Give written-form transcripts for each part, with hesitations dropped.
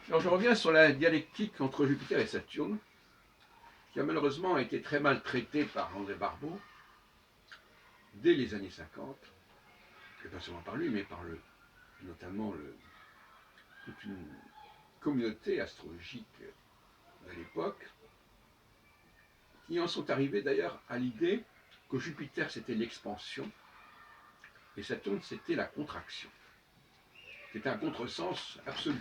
Alors je reviens sur la dialectique entre Jupiter et Saturne, qui a malheureusement été très mal traitée par André Barbeau dès les années 50, et pas seulement par lui, mais par notamment toute une communauté astrologique de l'époque, qui en sont arrivés d'ailleurs à l'idée que Jupiter c'était l'expansion et Saturne c'était la contraction. C'était un contresens absolu.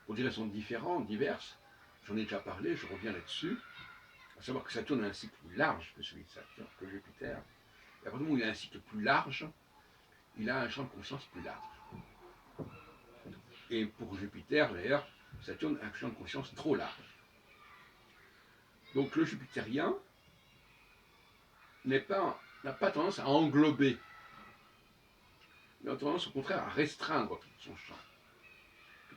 Pour des raisons différentes, diverses, j'en ai déjà parlé, je reviens là-dessus, à savoir que Saturne a un cycle plus large que celui de Saturne, que Jupiter. Et à partir du moment où il a un cycle plus large, il a un champ de conscience plus large. Et pour Jupiter, d'ailleurs, Saturne a un champ de conscience trop large. Donc le jupitérien n'a pas tendance à englober, il a tendance au contraire à restreindre son champ.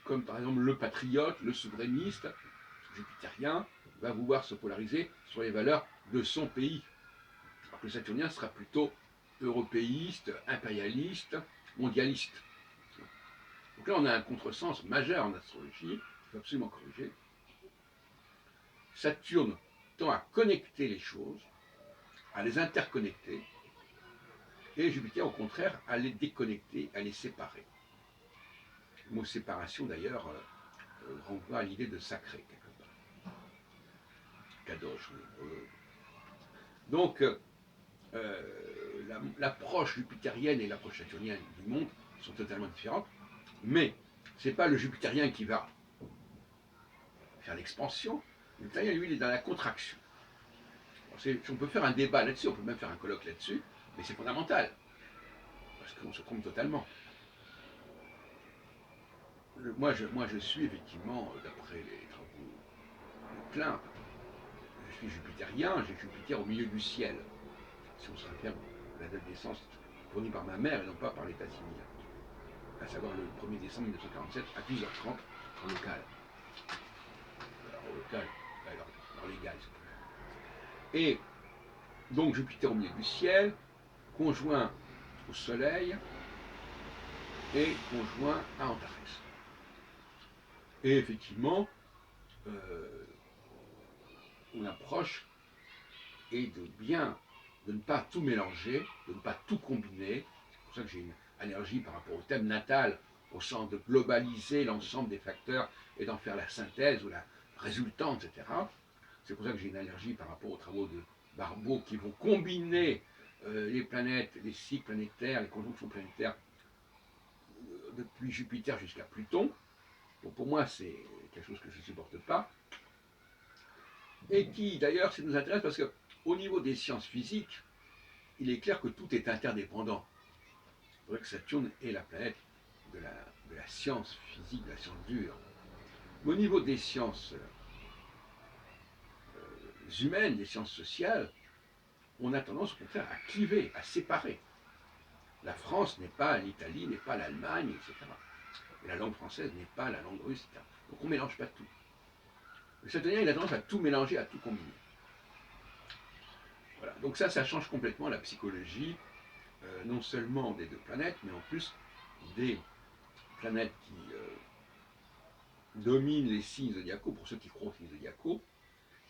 Comme par exemple le patriote, le souverainiste, jupitérien, va vouloir se polariser sur les valeurs de son pays. Alors que le saturnien sera plutôt européiste, impérialiste, mondialiste. Donc là, on a un contresens majeur en astrologie, il faut absolument corriger. Saturne tend à connecter les choses, à les interconnecter, et Jupiter, au contraire, à les déconnecter, à les séparer. Le mot séparation, d'ailleurs, renvoie à l'idée de sacré, quelque part. Kadosh en hébreu. Donc, l'approche jupitérienne et l'approche saturnienne du monde sont totalement différentes, mais ce n'est pas le jupitérien qui va faire l'expansion. Le jupitérien, lui, il est dans la contraction. On peut faire un débat là-dessus, on peut même faire un colloque là-dessus, mais c'est fondamental, parce qu'on se trompe totalement. Moi, je suis effectivement, d'après les travaux de Klein, je suis jupitérien, j'ai Jupiter au milieu du ciel, si on se réfère à la date de naissance fournie par ma mère et non pas par l'état civil, à savoir le 1er décembre 1947 à 12h30 en local. Alors, en local, alors, en légal. Et donc Jupiter au milieu du ciel, conjoint au Soleil et conjoint à Antares. Et effectivement, mon approche est de ne pas tout mélanger, de ne pas tout combiner. C'est pour ça que j'ai une allergie par rapport au thème natal, au sens de globaliser l'ensemble des facteurs et d'en faire la synthèse ou la résultante, etc. C'est pour ça que j'ai une allergie par rapport aux travaux de Barbeau qui vont combiner les planètes, les cycles planétaires, les conjonctions planétaires depuis Jupiter jusqu'à Pluton. Bon, pour moi, c'est quelque chose que je ne supporte pas. Et qui, d'ailleurs, ça nous intéresse parce qu'au niveau des sciences physiques, il est clair que tout est interdépendant. C'est vrai que Saturne est la planète de la science physique, de la science dure. Mais au niveau des sciences humaines, des sciences sociales, on a tendance au contraire à cliver, à séparer. La France n'est pas l'Italie, n'est pas l'Allemagne, etc. Et la langue française n'est pas la langue russe, etc. Donc on ne mélange pas tout. Le saturnien, il a tendance à tout mélanger, à tout combiner. Voilà. Donc ça change complètement la psychologie, non seulement des deux planètes, mais en plus des planètes qui dominent les signes zodiacaux, pour ceux qui croient aux signes zodiacaux.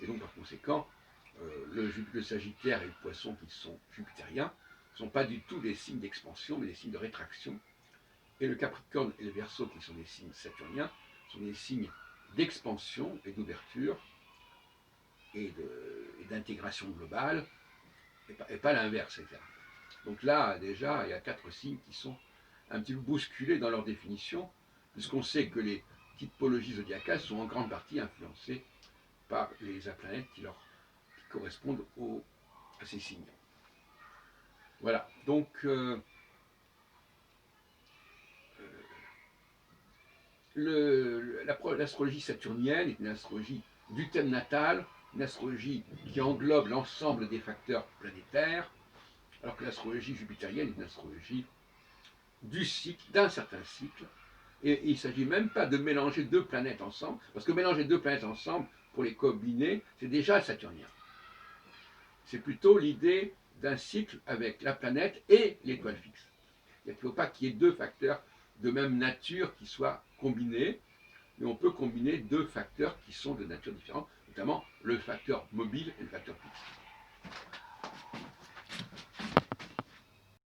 Et donc par conséquent, le Sagittaire et le Poisson, qui sont jupitériens, ne sont pas du tout des signes d'expansion, mais des signes de rétraction. Et le Capricorne et le Verseau, qui sont des signes saturniens, sont des signes d'expansion et d'ouverture et d'intégration globale, et pas l'inverse, etc. Donc là, déjà, il y a 4 signes qui sont un petit peu bousculés dans leur définition, puisqu'on sait que les typologies zodiacales sont en grande partie influencées par les planètes qui correspondent à ces signes. Voilà, donc l'astrologie saturnienne est une astrologie du thème natal, une astrologie qui englobe l'ensemble des facteurs planétaires, alors que l'astrologie jupitérienne est une astrologie du cycle, d'un certain cycle, et il ne s'agit même pas de mélanger deux planètes ensemble, parce que mélanger deux planètes ensemble, pour les combiner, c'est déjà saturnien. C'est plutôt l'idée d'un cycle avec la planète et l'étoile fixe. Il ne faut pas qu'il y ait deux facteurs de même nature qui soient combinés, mais on peut combiner deux facteurs qui sont de nature différente, notamment le facteur mobile et le facteur fixe.